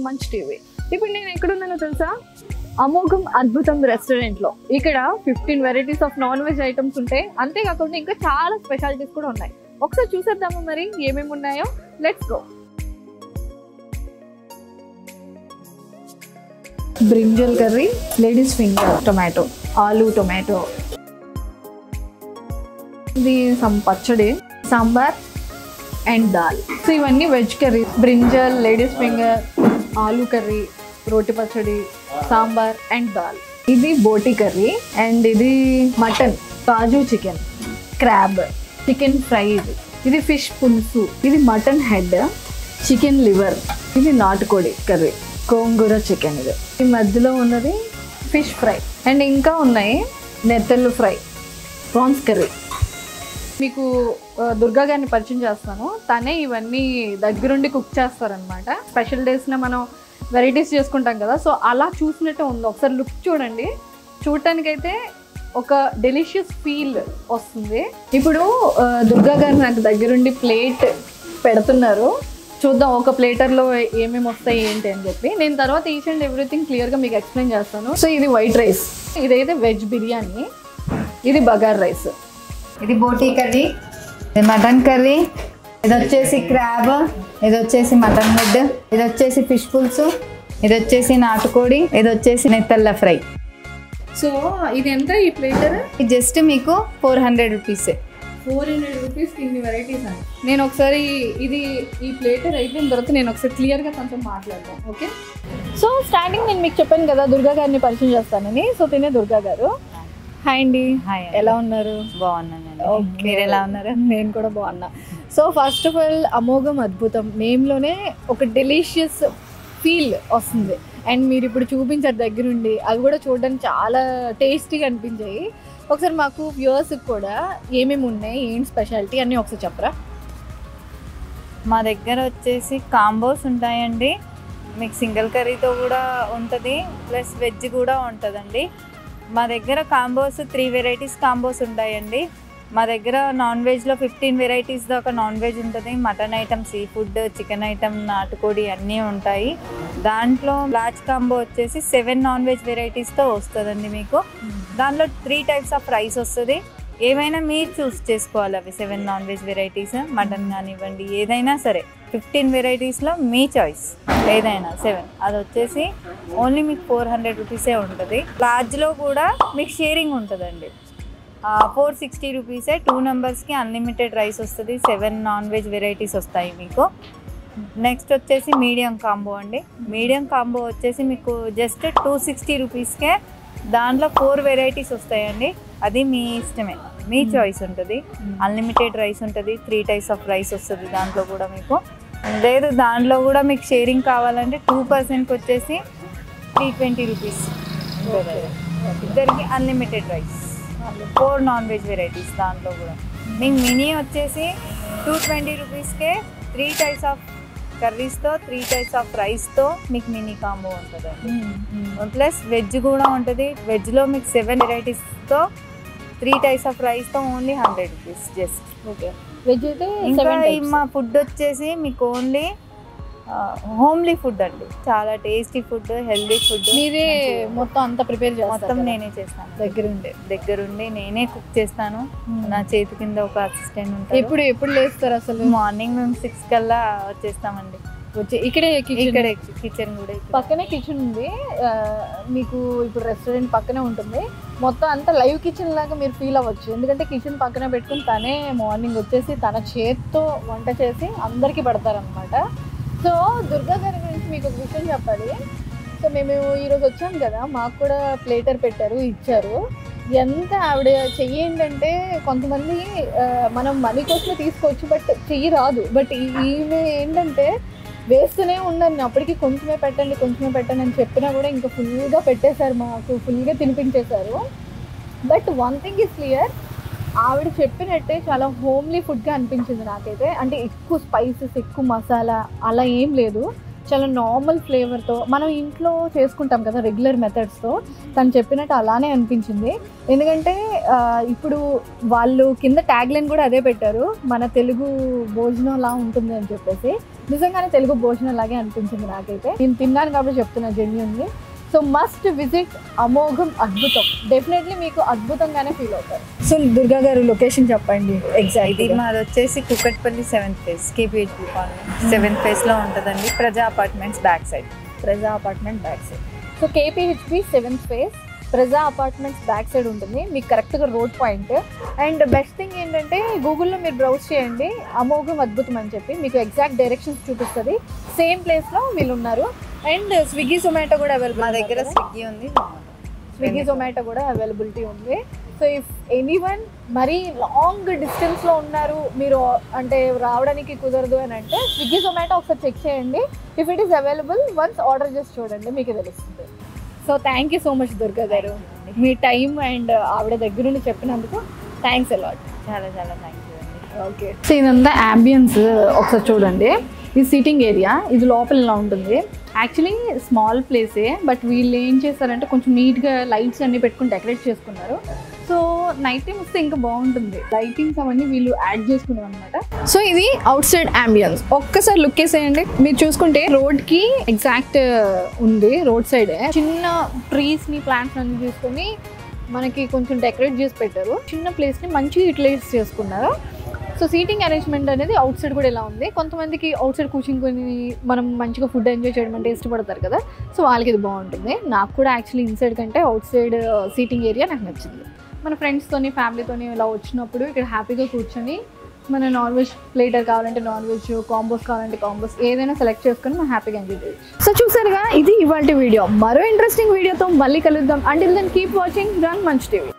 మంచి టీవీ. ఇప్పుడు నేను ఎక్కడున్నానో తెలుసా? అమోఘం అద్భుతం రెస్టారెంట్లో. ఇక్కడ 15 varieties of non veg items ఉంటాయి. అంతేకాకుండా ఇంకా చాలా స్పెషాలిటీస్ కూడా ఉన్నాయి. ఒకసారి చూసేద్దాము మరి ఏమేమి ఉన్నాయో. Let's go. Brinjal curry, ladies finger tomato, aloo tomato, ఇది సమ్ పచ్చడి, సాంబార్ అండ్ దాల్. సో ఇవన్నీ veg curry. Brinjal, ladies finger, aloo curry, రోటి పచ్చడి, సాంబార్ అండ్ దాల్. ఇది బోటి కర్రీ అండ్ ఇది మటన్, కాజు చికెన్, క్రాబ్, చికెన్ ఫ్రై, ఇది ఫిష్ పులుసు, ఇది మటన్ హెడ్, చికెన్ లివర్, ఇది నాటుకోడి కర్రీ, గోంగూర చికెన్. ఇది ఈ మధ్యలో ఉన్నది ఫిష్ ఫ్రై అండ్ ఇంకా ఉన్నాయి నెత్తళ్ళు ఫ్రై, ప్రాన్స్ కర్రీ. మీకు దుర్గా గారిని పరిచయం చేస్తాను. తనే ఇవన్నీ దగ్గరుండి కుక్ చేస్తారనమాట. స్పెషల్ డేస్న మనం వెరైటీస్ చేసుకుంటాం కదా, సో అలా చూసినట్టే ఉంది. ఒకసారి లుక్ చూడండి. చూడటానికైతే ఒక డెలిషియస్ ఫీల్ వస్తుంది. ఇప్పుడు దుర్గా గారు నాకు దగ్గరుండి ప్లేట్ పెడుతున్నారు. చూద్దాం ఒక ప్లేటర్లో ఏమేమి వస్తాయి ఏంటి అని చెప్పి. నేను తర్వాత ఈచ్ అండ్ ఎవ్రీథింగ్ క్లియర్గా మీకు ఎక్స్ప్లెయిన్ చేస్తాను. సో ఇది వైట్ రైస్, ఇదైతే వెజ్ బిర్యానీ, ఇది బగార్ రైస్, ఇది బోటీ కర్రీ, ఇది మటన్ కర్రీ, ఇది వచ్చేసి క్రాబ్, ఇది వచ్చేసి మటన్ హెడ్, ఇది వచ్చేసి ఫిష్ పులుసు, ఇది వచ్చేసి నాటుకోడి, ఇది వచ్చేసి నెత్తళ్ళ ఫ్రై. సో ఇది ఎంత ఈ ప్లేటర్? ఇది జస్ట్ మీకు 400 రూపీసే. 400 రూపీస్కి ఇన్ని వెరైటీస్ అండి. నేను ఒకసారి ఇది ఈ ప్లేటర్ అయిపోయిన తర్వాత నేను ఒకసారి క్లియర్గా కొంచెం మాట్లాడదాం. ఓకే. సో స్టార్టింగ్ నేను మీకు చెప్పాను కదా దుర్గా గారిని పరిచయం చేస్తానని. సో తినే దుర్గా గారు. హాయ్ అండి. హాయ్, ఎలా ఉన్నారు? బాగున్నానండి. మీరు ఎలా ఉన్నారు? నేను కూడా బాగున్నా. సో ఫస్ట్ ఆఫ్ ఆల్ అమోఘం అద్భుతం నేమ్లోనే ఒక డెలిషియస్ ఫీల్ వస్తుంది. అండ్ మీరు ఇప్పుడు చూపించారు దగ్గరుండి, అవి కూడా చూడడానికి చాలా టేస్టీగా అనిపించాయి. ఒకసారి మాకు వ్యూవర్స్కి కూడా ఏమేమి ఉన్నాయి, ఏంటి స్పెషాలిటీ అన్నీ ఒకసారి చెప్పరా? మా దగ్గర వచ్చేసి కాంబోస్ ఉంటాయండి. మీకు సింగిల్ కర్రీతో కూడా ఉంటుంది, ప్లస్ వెజ్ కూడా ఉంటుందండి. మా దగ్గర కాంబోస్ 3 వెరైటీస్ కాంబోస్ ఉంటాయండి. మా దగ్గర నాన్ వెజ్లో 15 వెరైటీస్ దాకా నాన్ వెజ్ ఉంటుంది. Mutton item, sea food, chicken item, నాటుకోడి అన్నీ ఉంటాయి. దాంట్లో లార్జ్ కాంబో వచ్చేసి 7 నాన్ వెజ్ వెరైటీస్తో వస్తుందండి మీకు. దాంట్లో 3 టైప్స్ ఆఫ్ రైస్ వస్తుంది. ఏమైనా మీరు చూస్ చేసుకోవాలి. అవి 7 నాన్ వెజ్ వెరైటీస్, మటన్ కానివ్వండి ఏదైనా సరే 15 వెరైటీస్లో మీ చాయిస్ ఏదైనా 7. అది వచ్చేసి ఓన్లీ మీకు 400 రూపీసే ఉంటుంది. లార్జ్లో కూడా మీకు షేరింగ్ ఉంటుందండి. 460 రూపీసే. 2 మెంబర్స్కి అన్లిమిటెడ్ రైస్ వస్తుంది. 7 నాన్ వెజ్ వెరైటీస్ వస్తాయి మీకు. నెక్స్ట్ వచ్చేసి మీడియం కాంబో అండి. మీడియం కాంబో వచ్చేసి మీకు జస్ట్ 260 రూపీస్కే దాంట్లో 4 వెరైటీస్ వస్తాయండి. అది మీ ఇష్టమే, మీ చాయిస్ ఉంటుంది. అన్లిమిటెడ్ రైస్ ఉంటుంది. 3 టైప్స్ ఆఫ్ రైస్ వస్తుంది దాంట్లో కూడా మీకు. లేదు దాంట్లో కూడా మీకు షేరింగ్ కావాలంటే 2%కి వచ్చేసి 320 రూపీస్ ఇద్దరికి unlimited rice. 4 non veg varieties దాంట్లో కూడా. మీకు మినీ వచ్చేసి 220 రూపీస్కే 3 టైప్స్ ఆఫ్ కర్రీస్తో 3 టైప్స్ ఆఫ్ రైస్తో మీకు మినీ కాంబో ఉంటుందండి. ప్లస్ వెజ్ కూడా ఉంటుంది. వెజ్లో మీకు 7 వెరైటీస్తో 3 టైప్స్ ఆఫ్ రైస్తో only 100 rupees just. Okay. Veg అయితే ఇంకా మా ఫుడ్ వచ్చేసి మీకు ఓన్లీ హోమ్లీ ఫుడ్ అండి. చాలా టేస్టీ ఫుడ్, హెల్దీ ఫుడ్. మీరే మొత్తం అంతా ప్రిపేర్ చేస్తారు? మొత్తం నేనే చేస్తాను. దగ్గరుండి నేనే కుక్ చేస్తాను. నా చేతి కింద ఒక అసిస్టెంట్ ఉంటారు. ఎప్పుడు లేస్తారు అసలు? మార్నింగ్ మేము 6 కల్లా వచ్చేస్తామండి. ఇక్కడే కిచెన్ కూడా పక్కనే కిచెన్ ఉంది మీకు. ఇప్పుడు రెస్టారెంట్ పక్కనే ఉంటుంది. మొత్తం అంతా లైవ్ కిచెన్ లాగా మీరు ఫీల్ అవ్వచ్చు. ఎందుకంటే కిచెన్ పక్కనే పెట్టుకుని తనే మార్నింగ్ వచ్చేసి తన చేతితో వంట చేసి అందరికీ పెడతారనమాట. సో దుర్గా గారి గురించి మీకు ఒక విషయం చెప్పాలి. సో మేము ఈరోజు వచ్చాం కదా, మాకు కూడా ప్లేటర్ పెట్టారు, ఇచ్చారు. ఎంత ఆవిడ చెయ్యి ఏంటంటే కొంతమంది మనం మనీ కోసమే తీసుకోవచ్చు, బట్ చెయ్యి రాదు. బట్ ఈమె ఏంటంటే వేస్తూనే ఉన్నాను. అప్పటికి కొంచెమే పెట్టండి అని చెప్పినా కూడా ఇంకా ఫుల్గా పెట్టేశారు, మాకు ఫుల్గా తినిపించేశారు. But one thing is clear, ఆవిడ చెప్పినట్టే చాలా హోమ్లీ ఫుడ్గా అనిపించింది నాకైతే. అంటే ఎక్కువ స్పైసెస్, ఎక్కువ మసాలా అలా ఏం లేదు. చాలా నార్మల్ ఫ్లేవర్తో మనం ఇంట్లో చేసుకుంటాం కదా రెగ్యులర్ మెథడ్స్తో. తను చెప్పినట్టు అలానే అనిపించింది. ఎందుకంటే ఇప్పుడు వాళ్ళు కింద ట్యాగ్ లైన్ కూడా అదే పెట్టారు, మన తెలుగు భోజనం లా ఉంటుంది అని చెప్పేసి. నిజంగానే తెలుగు భోజనం లాగే అనిపించింది నాకైతే. నేను తిన్నాను కాబట్టి చెప్తున్నా జెన్యూన్లీ. సో మస్ట్ విజిట్ అమోఘం అద్భుతం. డెఫినెట్లీ మీకు అద్భుతంగానే ఫీల్ అవుతారు. సో దుర్గా గారు లొకేషన్ చెప్పండి ఎగ్జాక్ట్. ఇది మాది వచ్చేసి Kukatpally 7th phase KPHP colony 7th phase లో ఉంటుందండి. ప్రజా అపార్ట్మెంట్స్ బ్యాక్ సైడ్. ప్రజా apartment back side. So KPHP 7th phase ప్రజా అపార్ట్మెంట్స్ బ్యాక్ సైడ్ ఉంటుంది. మీకు కరెక్ట్గా road point. And best thing ఏంటంటే గూగుల్లో మీరు బ్రౌజ్ చేయండి అమోఘం అద్భుతం అని చెప్పి, మీకు ఎగ్జాక్ట్ డైరెక్షన్స్ చూపిస్తుంది. సేమ్ ప్లేస్లో వీళ్ళు ఉన్నారు. అండ్ స్విగ్గీ జొమాటో కూడా అవైలబుల్. మా దగ్గర స్విగ్గీ ఉంది, స్విగ్గీ జొమాటో కూడా అవైలబిలిటీ ఉంది. సో ఇఫ్ ఎనీవన్ మరీ లాంగ్ డిస్టెన్స్లో ఉన్నారు, మీరు అంటే రావడానికి కుదరదు అని అంటే స్విగ్గీ జొమాటో ఒకసారి చెక్ చేయండి. If it is available once order చేసి చూడండి, మీకు తెలుస్తుంది. So thank you so much Durga గారు, మీ టైం అండ్ ఆవిడ దగ్గర నుండి చెప్పినందుకు థ్యాంక్స్ అలాట్. చాలా చాలా థ్యాంక్ యూ అండి. ఓకే. సో ఇదంతా యాంబియన్స్ ఒకసారి చూడండి. ఇది సిట్టింగ్ ఏరియా, ఇది లోపల ఇలా ఉంటుంది. యాక్చువల్లీ స్మాల్ ప్లేసే, బట్ వీళ్ళు ఏం చేస్తారంటే కొంచెం నీట్గా లైట్స్ అన్నీ పెట్టుకుని డెకరేట్ చేసుకున్నారు. సో నైట్ టైం వస్తే ఇంకా బాగుంటుంది. లైటింగ్స్ అవన్నీ వీళ్ళు యాడ్ చేసుకున్నాం అనమాట. సో ఇది అవుట్ సైడ్ అంబియన్స్. ఒక్కసారి లుక్ వేసేయండి. మీరు చూసుకుంటే రోడ్కి ఎగ్జాక్ట్ ఉంది, రోడ్ సైడ్ చిన్న ట్రీస్ని ప్లాంట్స్ అన్ని తీసుకొని మనకి కొంచెం డెకరేట్ చేసి పెట్టారు. చిన్న ప్లేస్ని మంచిగా యూటిలైజ్ చేసుకున్నారు. సో సీటింగ్ అరేంజ్మెంట్ అనేది అవుట్ సైడ్ కూడా ఇలా ఉంది. కొంతమందికి అవుట్ సైడ్ కూర్చుని మనం మంచిగా ఫుడ్ ఎంజాయ్ చేయడం అంటే ఇష్టపడతారు కదా, సో వాళ్ళకి ఇది బాగుంటుంది. నాకు కూడా యాక్చువల్లీ ఇన్సైడ్ కంటే అవుట్ సైడ్ సీటింగ్ ఏరియా నాకు నచ్చింది. మన ఫ్రెండ్స్తోని ఫ్యామిలీతోని ఇలా వచ్చినప్పుడు ఇక్కడ హ్యాపీగా కూర్చొని మన నాన్ వెజ్ ప్లేటర్ కావాలంటే నాన్ వెజ్, కాంబోస్ కావాలంటే కాంబోస్, ఏదైనా సెలెక్ట్ చేసుకొని మనం హ్యాపీగా ఎంజాయ్ చేయొచ్చు. సో చూసారుగా, ఇది ఇవాళ వీడియో. మరో ఇంట్రెస్టింగ్ వీడియోతో మళ్ళీ కలుద్దాం. Until then keep watching run munch TV.